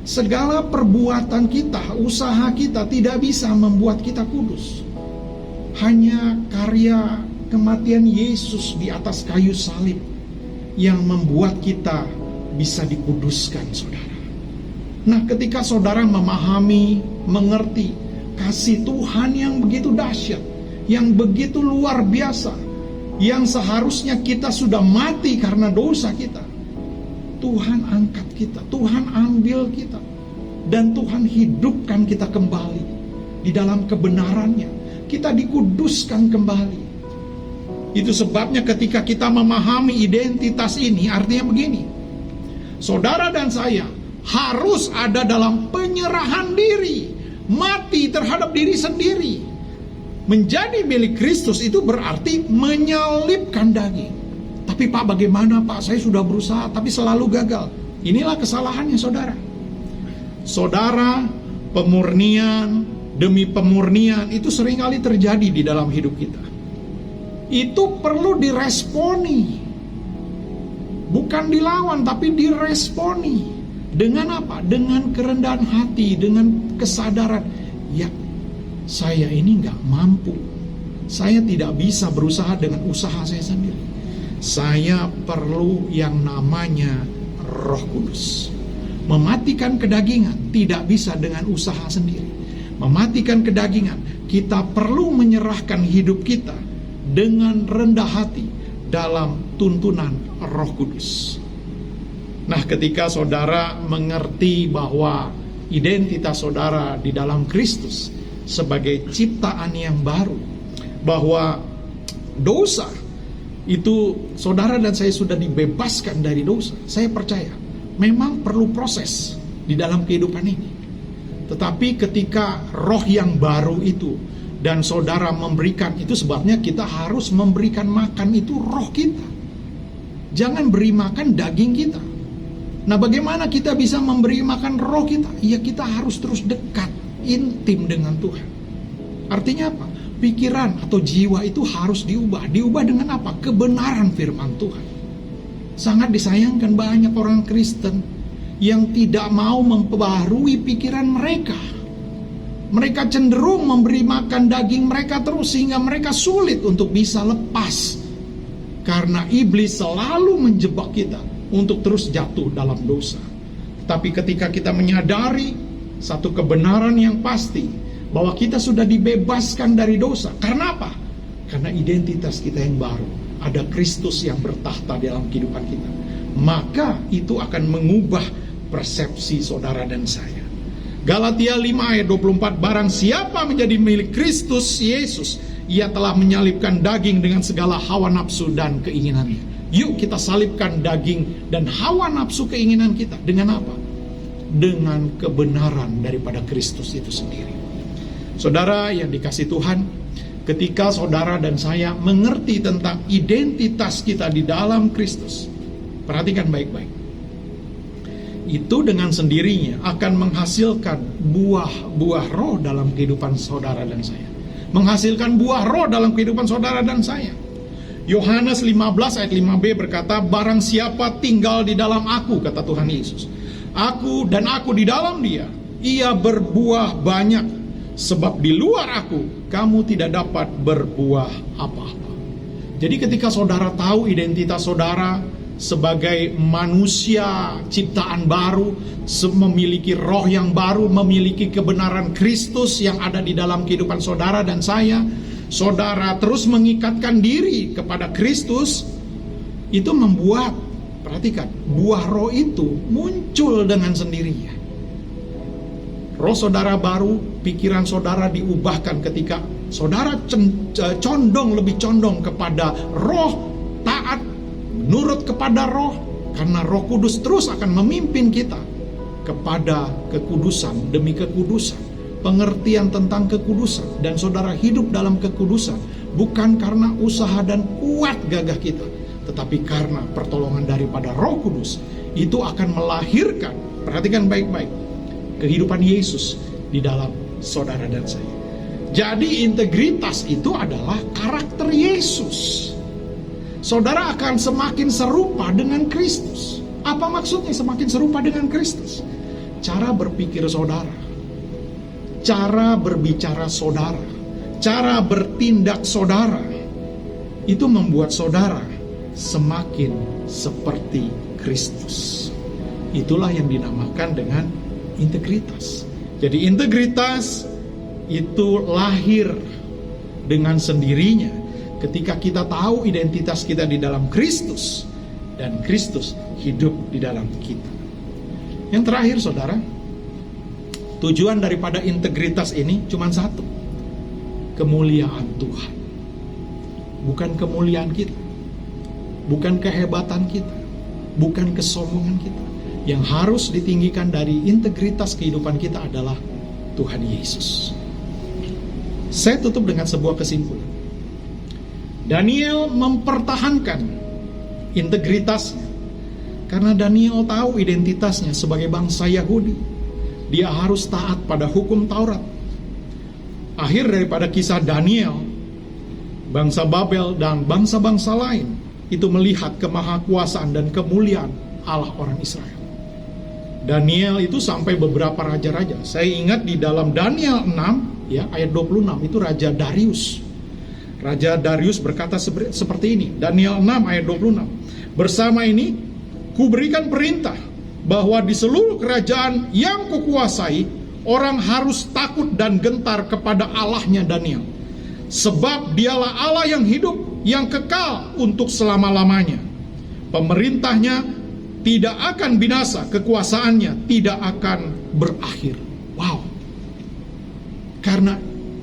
Segala perbuatan kita, usaha kita tidak bisa membuat kita kudus. Hanya karya kematian Yesus di atas kayu salib yang membuat kita bisa dikuduskan, saudara. Nah, ketika saudara memahami, mengerti kasih Tuhan yang begitu dahsyat, yang begitu luar biasa, yang seharusnya kita sudah mati karena dosa kita, Tuhan angkat kita, Tuhan ambil kita, dan Tuhan hidupkan kita kembali di dalam kebenarannya. Kita dikuduskan kembali. Itu sebabnya ketika kita memahami identitas ini, artinya begini, saudara dan saya harus ada dalam penyerahan diri, mati terhadap diri sendiri. Menjadi milik Kristus itu berarti menyelipkan daging. Tapi Pak, bagaimana Pak? Saya sudah berusaha tapi selalu gagal. Inilah kesalahannya, saudara. Saudara, pemurnian demi pemurnian itu seringkali terjadi di dalam hidup kita. Itu perlu diresponi. Bukan dilawan, tapi diresponi. Dengan apa? Dengan kerendahan hati, dengan kesadaran, ya, saya ini gak mampu. Saya tidak bisa berusaha dengan usaha saya sendiri. Saya perlu yang namanya Roh Kudus. Mematikan kedagingan tidak bisa dengan usaha sendiri. Mematikan kedagingan, kita perlu menyerahkan hidup kita dengan rendah hati dalam tuntunan Roh Kudus. Nah, ketika saudara mengerti bahwa identitas saudara di dalam Kristus sebagai ciptaan yang baru, bahwa dosa itu saudara dan saya sudah dibebaskan dari dosa, saya percaya memang perlu proses di dalam kehidupan ini. Tetapi ketika roh yang baru itu dan saudara memberikan, itu sebabnya kita harus memberikan makan itu roh kita. Jangan beri makan daging kita. Nah, bagaimana kita bisa memberi makan roh kita? Ya, kita harus terus dekat, intim dengan Tuhan. Artinya apa? Pikiran atau jiwa itu harus diubah. Diubah dengan apa? Kebenaran firman Tuhan. Sangat disayangkan banyak orang Kristen yang tidak mau memperbarui pikiran mereka. Mereka cenderung memberi makan daging mereka terus, sehingga mereka sulit untuk bisa lepas. Karena iblis selalu menjebak kita untuk terus jatuh dalam dosa. Tapi ketika kita menyadari satu kebenaran yang pasti, bahwa kita sudah dibebaskan dari dosa. Karena apa? Karena identitas kita yang baru. Ada Kristus yang bertahta dalam kehidupan kita. Maka itu akan mengubah persepsi saudara dan saya. Galatia 5 ayat 24, barang siapa menjadi milik Kristus Yesus, ia telah menyalibkan daging dengan segala hawa nafsu dan keinginannya. Yuk kita salibkan daging dan hawa nafsu keinginan kita. Dengan apa? Dengan kebenaran daripada Kristus itu sendiri. Saudara yang dikasihi Tuhan, ketika saudara dan saya mengerti tentang identitas kita di dalam Kristus, perhatikan baik-baik, itu dengan sendirinya akan menghasilkan buah-buah roh dalam kehidupan saudara dan saya. Menghasilkan buah roh dalam kehidupan saudara dan saya. Yohanes 15 ayat 5b berkata, barang siapa tinggal di dalam aku, kata Tuhan Yesus, aku dan aku di dalam dia, ia berbuah banyak, sebab di luar aku kamu tidak dapat berbuah apa-apa. Jadi ketika saudara tahu identitas saudara sebagai manusia ciptaan baru, memiliki roh yang baru, memiliki kebenaran Kristus yang ada di dalam kehidupan saudara dan saya, saudara terus mengikatkan diri kepada Kristus, itu membuat, perhatikan, buah roh itu muncul dengan sendirinya. Roh saudara baru, pikiran saudara diubahkan ketika saudara lebih condong kepada roh, taat, nurut kepada roh, karena Roh Kudus terus akan memimpin kita kepada kekudusan demi kekudusan, pengertian tentang kekudusan, dan saudara hidup dalam kekudusan bukan karena usaha dan kuat gagah kita, tetapi karena pertolongan daripada Roh Kudus. Itu akan melahirkan, perhatikan baik-baik, kehidupan Yesus di dalam saudara dan saya. Jadi integritas itu adalah karakter Yesus. Saudara akan semakin serupa dengan Kristus. Apa maksudnya semakin serupa dengan Kristus? Cara berpikir saudara, cara berbicara saudara, cara bertindak saudara, itu membuat saudara semakin seperti Kristus. Itulah yang dinamakan dengan integritas. Jadi integritas itu lahir dengan sendirinya ketika kita tahu identitas kita di dalam Kristus dan Kristus hidup di dalam kita. Yang terakhir saudara, tujuan daripada integritas ini cuma satu, kemuliaan Tuhan. Bukan kemuliaan kita, bukan kehebatan kita, bukan kesombongan kita. Yang harus ditinggikan dari integritas kehidupan kita adalah Tuhan Yesus. Saya tutup dengan sebuah kesimpulan. Daniel mempertahankan integritasnya karena Daniel tahu identitasnya sebagai bangsa Yahudi. Dia harus taat pada hukum Taurat. Akhir daripada kisah Daniel, bangsa Babel dan bangsa-bangsa lain itu melihat kemahakuasaan dan kemuliaan Allah orang Israel. Daniel itu sampai beberapa raja-raja. Saya ingat di dalam Daniel 6 ya, ayat 26 itu Raja Darius. Raja Darius berkata seperti ini, Daniel 6 ayat 26. Bersama ini, kuberikan perintah bahwa di seluruh kerajaan yang kukuasai, orang harus takut dan gentar kepada Allahnya Daniel. Sebab dialah Allah yang hidup, yang kekal untuk selama-lamanya. Pemerintahnya tidak akan binasa, kekuasaannya tidak akan berakhir. Wow. Karena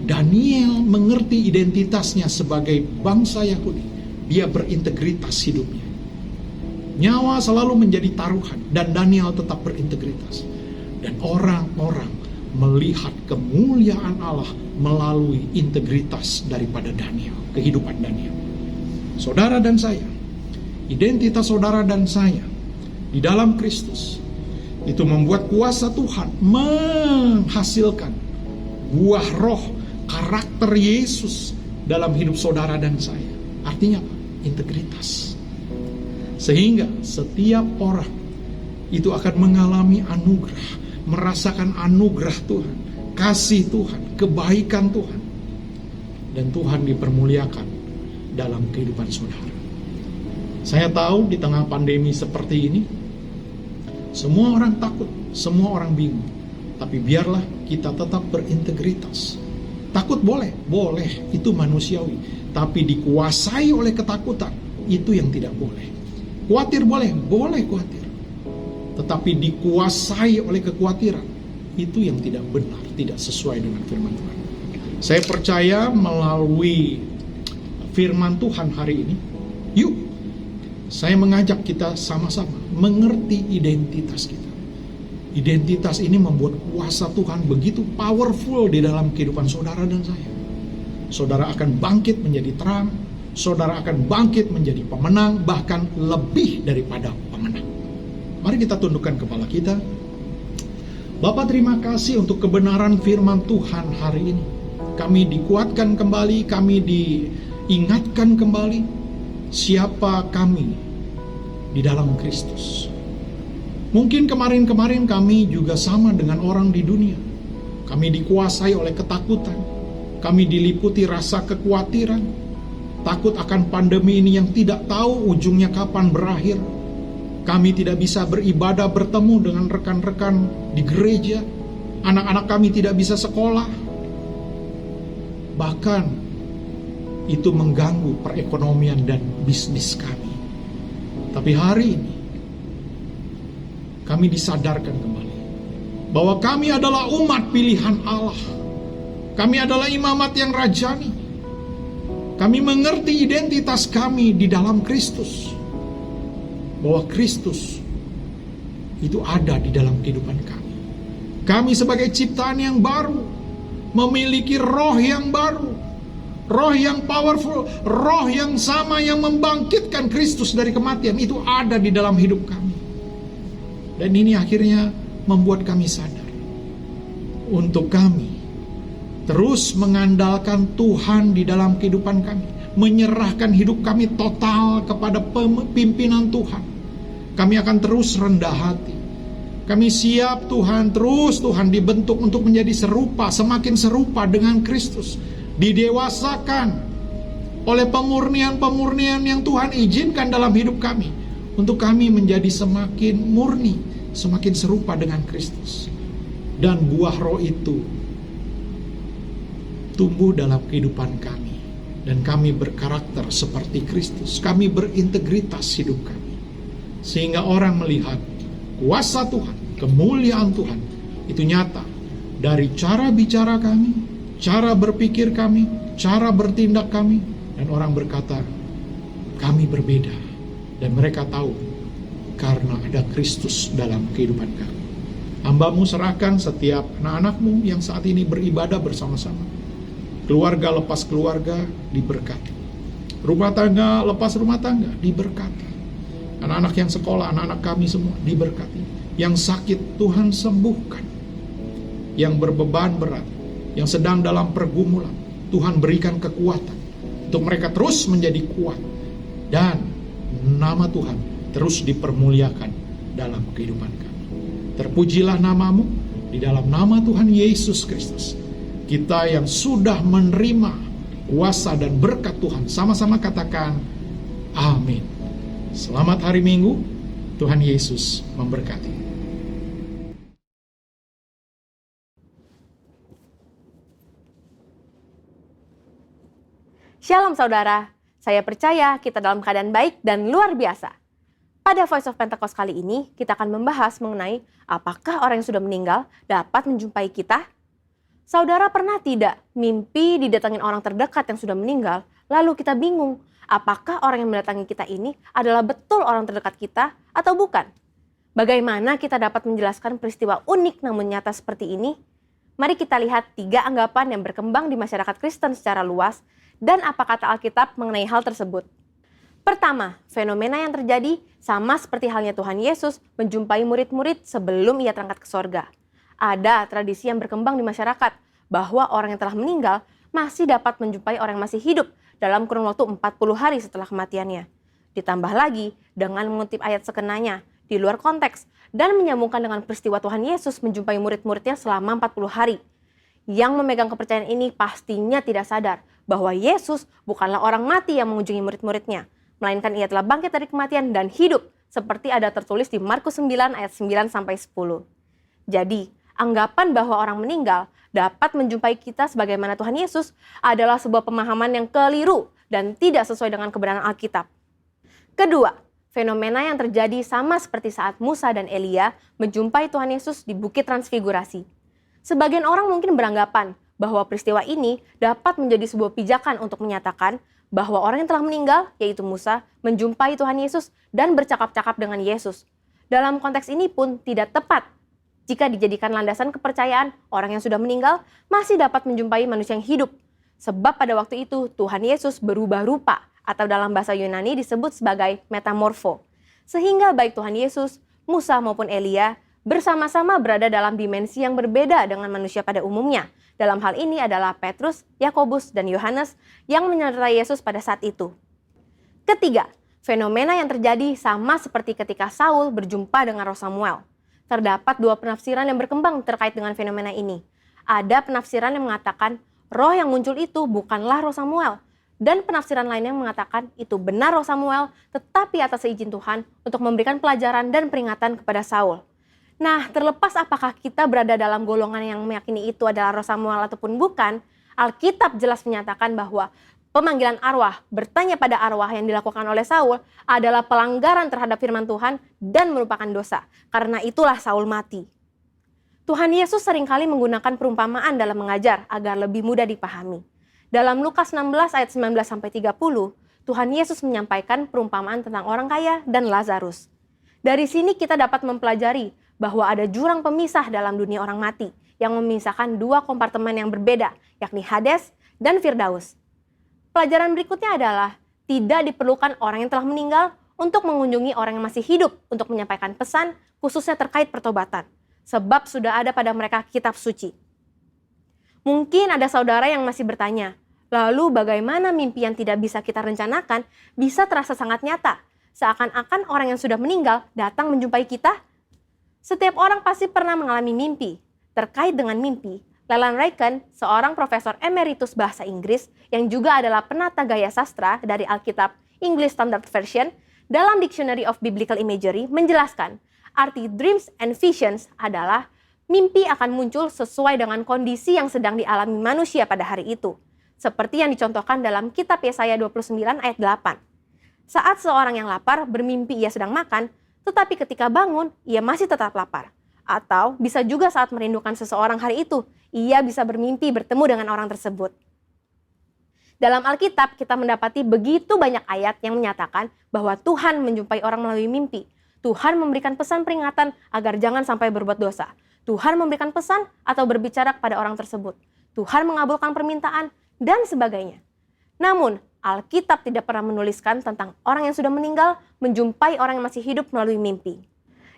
Daniel mengerti identitasnya sebagai bangsa Yahudi, dia berintegritas hidupnya. Nyawa selalu menjadi taruhan dan Daniel tetap berintegritas. Dan orang-orang melihat kemuliaan Allah melalui integritas daripada Daniel, kehidupan Daniel. Saudara dan saya, identitas saudara dan saya di dalam Kristus itu membuat kuasa Tuhan menghasilkan buah roh karakter Yesus dalam hidup saudara dan saya. Artinya apa? Integritas. Sehingga setiap orang itu akan mengalami anugerah, merasakan anugerah Tuhan, kasih Tuhan, kebaikan Tuhan. Dan Tuhan dipermuliakan dalam kehidupan saudara. Saya tahu di tengah pandemi seperti ini, semua orang takut, semua orang bingung. Tapi biarlah kita tetap berintegritas. Takut boleh, itu manusiawi. Tapi dikuasai oleh ketakutan, itu yang tidak boleh. Khawatir boleh khawatir. Tetapi dikuasai oleh kekhawatiran, itu yang tidak benar, tidak sesuai dengan firman Tuhan. Saya percaya melalui firman Tuhan hari ini, yuk, saya mengajak kita sama-sama mengerti identitas kita. Identitas ini membuat kuasa Tuhan begitu powerful di dalam kehidupan saudara dan saya. Saudara akan bangkit menjadi terang, saudara akan bangkit menjadi pemenang, bahkan lebih daripada pemenang. Mari kita tundukkan kepala kita. Bapa, terima kasih untuk kebenaran firman Tuhan hari ini. Kami dikuatkan kembali, kami diingatkan kembali siapa kami di dalam Kristus. Mungkin kemarin-kemarin kami juga sama dengan orang di dunia. Kami dikuasai oleh ketakutan. Kami diliputi rasa kekhawatiran. Takut akan pandemi ini yang tidak tahu ujungnya kapan berakhir. Kami tidak bisa beribadah bertemu dengan rekan-rekan di gereja. Anak-anak kami tidak bisa sekolah. Bahkan itu mengganggu perekonomian dan bisnis kami. Tapi hari ini kami disadarkan kembali bahwa kami adalah umat pilihan Allah. Kami adalah imamat yang rajani. Kami mengerti identitas kami di dalam Kristus, bahwa Kristus itu ada di dalam kehidupan kami. Kami sebagai ciptaan yang baru, memiliki roh yang baru, roh yang powerful, roh yang sama yang membangkitkan Kristus dari kematian, itu ada di dalam hidup kami. Dan ini akhirnya membuat kami sadar untuk kami terus mengandalkan Tuhan di dalam kehidupan kami, menyerahkan hidup kami total kepada pimpinan Tuhan. Kami akan terus rendah hati. Kami siap Tuhan, terus Tuhan dibentuk untuk menjadi serupa, semakin serupa dengan Kristus. Didewasakan oleh pemurnian-pemurnian yang Tuhan izinkan dalam hidup kami, untuk kami menjadi semakin murni, semakin serupa dengan Kristus. Dan buah roh itu tumbuh dalam kehidupan kami, dan kami berkarakter seperti Kristus. Kami berintegritas hidup kami, sehingga orang melihat kuasa Tuhan, kemuliaan Tuhan itu nyata dari cara bicara kami, cara berpikir kami, cara bertindak kami. Dan orang berkata, kami berbeda. Dan mereka tahu karena ada Kristus dalam kehidupan kami. Hamba-Mu serahkan setiap anak-anak-Mu yang saat ini beribadah bersama-sama. Keluarga lepas keluarga diberkati. Rumah tangga lepas rumah tangga diberkati. Anak-anak yang sekolah, anak-anak kami semua diberkati. Yang sakit Tuhan sembuhkan. Yang berbeban berat, yang sedang dalam pergumulan, Tuhan berikan kekuatan untuk mereka terus menjadi kuat. Dan nama Tuhan terus dipermuliakan dalam kehidupan kami. Terpujilah nama-Mu di dalam nama Tuhan Yesus Kristus. Kita yang sudah menerima kuasa dan berkat Tuhan, sama-sama katakan amin. Selamat hari Minggu, Tuhan Yesus memberkati. Shalom saudara, saya percaya kita dalam keadaan baik dan luar biasa. Pada Voice of Pentecost kali ini, kita akan membahas mengenai apakah orang yang sudah meninggal dapat menjumpai kita? Saudara pernah tidak mimpi didatangin orang terdekat yang sudah meninggal, lalu kita bingung, apakah orang yang mendatangi kita ini adalah betul orang terdekat kita atau bukan? Bagaimana kita dapat menjelaskan peristiwa unik namun nyata seperti ini? Mari kita lihat 3 anggapan yang berkembang di masyarakat Kristen secara luas dan apa kata Alkitab mengenai hal tersebut. Pertama, fenomena yang terjadi sama seperti halnya Tuhan Yesus menjumpai murid-murid sebelum ia terangkat ke sorga. Ada tradisi yang berkembang di masyarakat bahwa orang yang telah meninggal masih dapat menjumpai orang yang masih hidup dalam kurun waktu 40 hari setelah kematiannya. Ditambah lagi dengan mengutip ayat sekenanya di luar konteks dan menyambungkan dengan peristiwa Tuhan Yesus menjumpai murid-muridnya selama 40 hari. Yang memegang kepercayaan ini pastinya tidak sadar bahwa Yesus bukanlah orang mati yang mengunjungi murid-muridnya, melainkan ia telah bangkit dari kematian dan hidup seperti ada tertulis di Markus 9 ayat 9-10. Jadi, anggapan bahwa orang meninggal dapat menjumpai kita sebagaimana Tuhan Yesus adalah sebuah pemahaman yang keliru dan tidak sesuai dengan kebenaran Alkitab. Kedua, fenomena yang terjadi sama seperti saat Musa dan Elia menjumpai Tuhan Yesus di Bukit Transfigurasi. Sebagian orang mungkin beranggapan bahwa peristiwa ini dapat menjadi sebuah pijakan untuk menyatakan bahwa orang yang telah meninggal, yaitu Musa, menjumpai Tuhan Yesus dan bercakap-cakap dengan Yesus. Dalam konteks ini pun tidak tepat jika dijadikan landasan kepercayaan orang yang sudah meninggal masih dapat menjumpai manusia yang hidup. Sebab pada waktu itu Tuhan Yesus berubah rupa, atau dalam bahasa Yunani disebut sebagai metamorfo. Sehingga baik Tuhan Yesus, Musa maupun Elia bersama-sama berada dalam dimensi yang berbeda dengan manusia pada umumnya. Dalam hal ini adalah Petrus, Yakobus, dan Yohanes yang menyertai Yesus pada saat itu. Ketiga, fenomena yang terjadi sama seperti ketika Saul berjumpa dengan Roh Samuel. Terdapat 2 penafsiran yang berkembang terkait dengan fenomena ini. Ada penafsiran yang mengatakan roh yang muncul itu bukanlah Roh Samuel, dan penafsiran lainnya mengatakan itu benar Roh Samuel, tetapi atas izin Tuhan untuk memberikan pelajaran dan peringatan kepada Saul. Nah, terlepas apakah kita berada dalam golongan yang meyakini itu adalah Roh Samuel ataupun bukan, Alkitab jelas menyatakan bahwa pemanggilan arwah, bertanya pada arwah yang dilakukan oleh Saul adalah pelanggaran terhadap firman Tuhan dan merupakan dosa. Karena itulah Saul mati. Tuhan Yesus seringkali menggunakan perumpamaan dalam mengajar agar lebih mudah dipahami. Dalam Lukas 16 ayat 19-30, Tuhan Yesus menyampaikan perumpamaan tentang orang kaya dan Lazarus. Dari sini kita dapat mempelajari bahwa ada jurang pemisah dalam dunia orang mati yang memisahkan 2 kompartemen yang berbeda, yakni Hades dan Firdaus. Pelajaran berikutnya adalah tidak diperlukan orang yang telah meninggal untuk mengunjungi orang yang masih hidup untuk menyampaikan pesan khususnya terkait pertobatan, sebab sudah ada pada mereka kitab suci. Mungkin ada saudara yang masih bertanya, lalu bagaimana mimpi yang tidak bisa kita rencanakan bisa terasa sangat nyata, seakan-akan orang yang sudah meninggal datang menjumpai kita? Setiap orang pasti pernah mengalami mimpi. Terkait dengan mimpi, Leland Ryken, seorang profesor emeritus bahasa Inggris yang juga adalah penata gaya sastra dari Alkitab English Standard Version, dalam Dictionary of Biblical Imagery menjelaskan, arti dreams and visions adalah mimpi akan muncul sesuai dengan kondisi yang sedang dialami manusia pada hari itu. Seperti yang dicontohkan dalam kitab Yesaya 29 ayat 8. Saat seorang yang lapar bermimpi ia sedang makan, tetapi ketika bangun ia masih tetap lapar. Atau bisa juga saat merindukan seseorang hari itu, ia bisa bermimpi bertemu dengan orang tersebut. Dalam Alkitab kita mendapati begitu banyak ayat yang menyatakan bahwa Tuhan menjumpai orang melalui mimpi. Tuhan memberikan pesan peringatan agar jangan sampai berbuat dosa. Tuhan memberikan pesan atau berbicara kepada orang tersebut. Tuhan mengabulkan permintaan, dan sebagainya. Namun, Alkitab tidak pernah menuliskan tentang orang yang sudah meninggal menjumpai orang yang masih hidup melalui mimpi.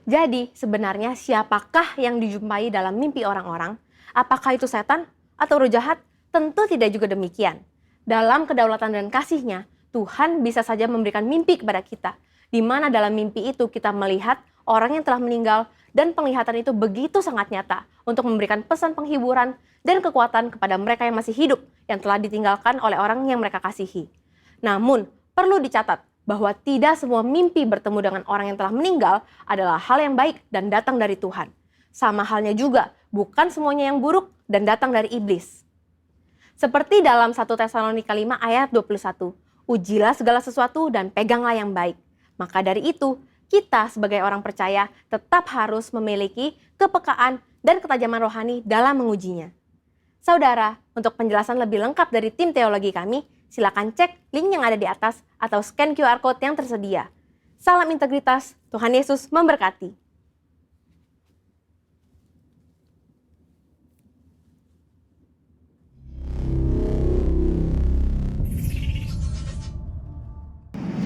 Jadi, sebenarnya siapakah yang dijumpai dalam mimpi orang-orang? Apakah itu setan atau roh jahat? Tentu tidak juga demikian. Dalam kedaulatan dan kasih-Nya, Tuhan bisa saja memberikan mimpi kepada kita, di mana dalam mimpi itu kita melihat orang yang telah meninggal dan penglihatan itu begitu sangat nyata untuk memberikan pesan penghiburan dan kekuatan kepada mereka yang masih hidup yang telah ditinggalkan oleh orang yang mereka kasihi. Namun, perlu dicatat bahwa tidak semua mimpi bertemu dengan orang yang telah meninggal adalah hal yang baik dan datang dari Tuhan. Sama halnya juga, bukan semuanya yang buruk dan datang dari iblis. Seperti dalam 1 Tesalonika 5 ayat 21, ujilah segala sesuatu dan peganglah yang baik. Maka dari itu, kita sebagai orang percaya tetap harus memiliki kepekaan dan ketajaman rohani dalam mengujinya. Saudara, untuk penjelasan lebih lengkap dari tim teologi kami, silakan cek link yang ada di atas atau scan QR Code yang tersedia. Salam integritas, Tuhan Yesus memberkati.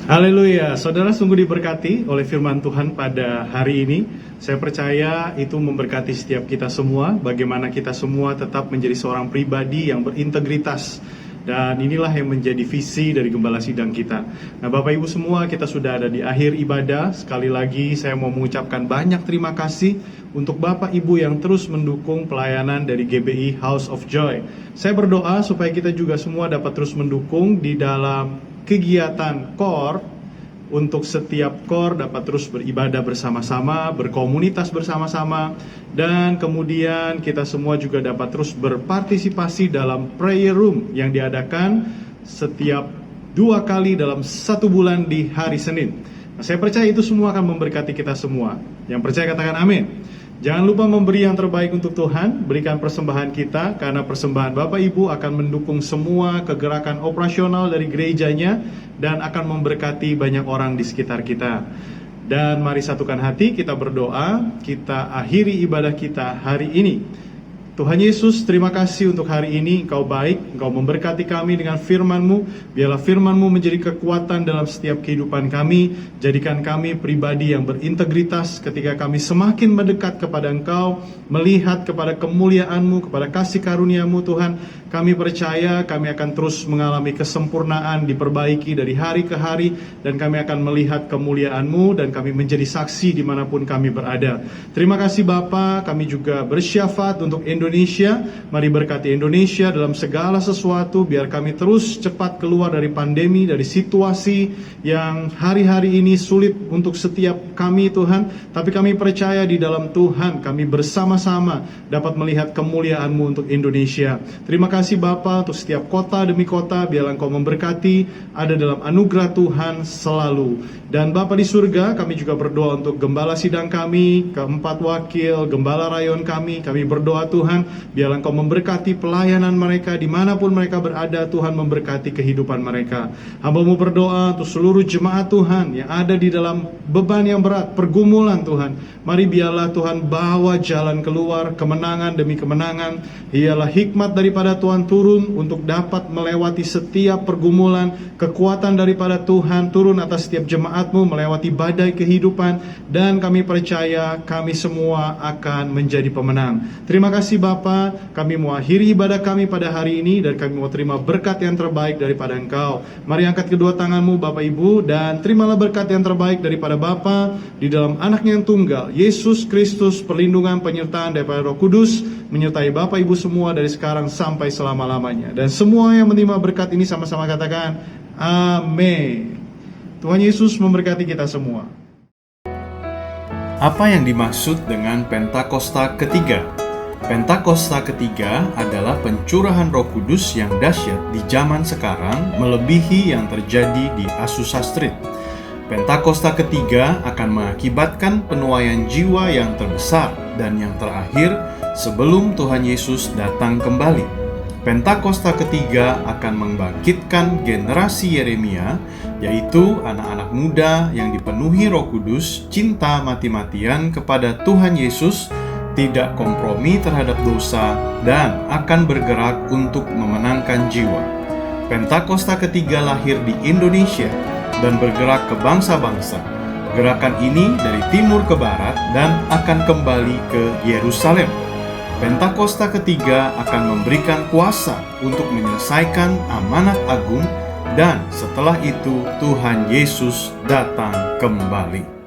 Haleluya, saudara sungguh diberkati oleh firman Tuhan pada hari ini. Saya percaya itu memberkati setiap kita semua, bagaimana kita semua tetap menjadi seorang pribadi yang berintegritas. Dan inilah yang menjadi visi dari Gembala Sidang kita. Nah, Bapak Ibu semua, kita sudah ada di akhir ibadah. Sekali lagi saya mau mengucapkan banyak terima kasih untuk Bapak Ibu yang terus mendukung pelayanan dari GBI House of Joy. Saya berdoa supaya kita juga semua dapat terus mendukung di dalam kegiatan core, untuk setiap core dapat terus beribadah bersama-sama, berkomunitas bersama-sama, dan kemudian kita semua juga dapat terus berpartisipasi dalam prayer room yang diadakan setiap 2 kali dalam 1 bulan di hari Senin. Nah, saya percaya itu semua akan memberkati kita semua. Yang percaya katakan amin. Jangan lupa memberi yang terbaik untuk Tuhan, berikan persembahan kita, karena persembahan Bapak Ibu akan mendukung semua kegerakan operasional dari gerejanya dan akan memberkati banyak orang di sekitar kita. Dan mari satukan hati, kita berdoa, kita akhiri ibadah kita hari ini. Tuhan Yesus, terima kasih untuk hari ini. Engkau baik, Engkau memberkati kami dengan firman-Mu. Biarlah firman-Mu menjadi kekuatan dalam setiap kehidupan kami. Jadikan kami pribadi yang berintegritas ketika kami semakin mendekat kepada Engkau, melihat kepada kemuliaan-Mu, kepada kasih karunia-Mu Tuhan. Kami percaya kami akan terus mengalami kesempurnaan, diperbaiki dari hari ke hari, dan kami akan melihat kemuliaan-Mu, dan kami menjadi saksi dimanapun kami berada. Terima kasih Bapa, kami juga bersyafaat untuk Indonesia. Mari berkati Indonesia dalam segala sesuatu, biar kami terus cepat keluar dari pandemi, dari situasi yang hari-hari ini sulit untuk setiap kami Tuhan. Tapi kami percaya di dalam Tuhan, kami bersama-sama dapat melihat kemuliaan-Mu untuk Indonesia. Terima kasih Bapa untuk setiap kota demi kota, biarlah Engkau memberkati, ada dalam anugerah Tuhan selalu. Dan Bapa di surga, kami juga berdoa untuk Gembala Sidang kami, keempat wakil, Gembala Rayon kami berdoa Tuhan, biarlah Engkau memberkati pelayanan mereka dimanapun mereka berada. Tuhan memberkati kehidupan mereka. Hamba-Mu berdoa untuk seluruh jemaat Tuhan yang ada di dalam beban yang berat, pergumulan Tuhan. Mari biarlah Tuhan bawa jalan keluar, kemenangan demi kemenangan. Ialah hikmat daripada Tuhan turun untuk dapat melewati setiap pergumulan. Kekuatan daripada Tuhan turun atas setiap jemaat-Mu melewati badai kehidupan. Dan kami percaya kami semua akan menjadi pemenang. Terima kasih Bapa, kami mau akhiri ibadah kami pada hari ini, dan kami mau terima berkat yang terbaik daripada Engkau. Mari angkat kedua tanganmu Bapak Ibu, dan terimalah berkat yang terbaik daripada Bapa di dalam Anaknya yang tunggal, Yesus Kristus. Perlindungan penyertaan daripada Roh Kudus menyertai Bapak Ibu semua dari sekarang sampai selama-lamanya. Dan semua yang menerima berkat ini sama-sama katakan amin. Tuhan Yesus memberkati kita semua. Apa yang dimaksud dengan Pentakosta ketiga? Pentakosta ketiga adalah pencurahan Roh Kudus yang dahsyat di zaman sekarang, melebihi yang terjadi di Azusa Street. Pentakosta ketiga akan mengakibatkan penuaian jiwa yang terbesar dan yang terakhir sebelum Tuhan Yesus datang kembali. Pentakosta ketiga akan membangkitkan generasi Yeremia, yaitu anak-anak muda yang dipenuhi Roh Kudus, cinta mati-matian kepada Tuhan Yesus, tidak kompromi terhadap dosa, dan akan bergerak untuk memenangkan jiwa. Pentakosta ketiga lahir di Indonesia dan bergerak ke bangsa-bangsa. Gerakan ini dari timur ke barat dan akan kembali ke Yerusalem. Pentakosta ketiga akan memberikan kuasa untuk menyelesaikan amanat agung, dan setelah itu Tuhan Yesus datang kembali.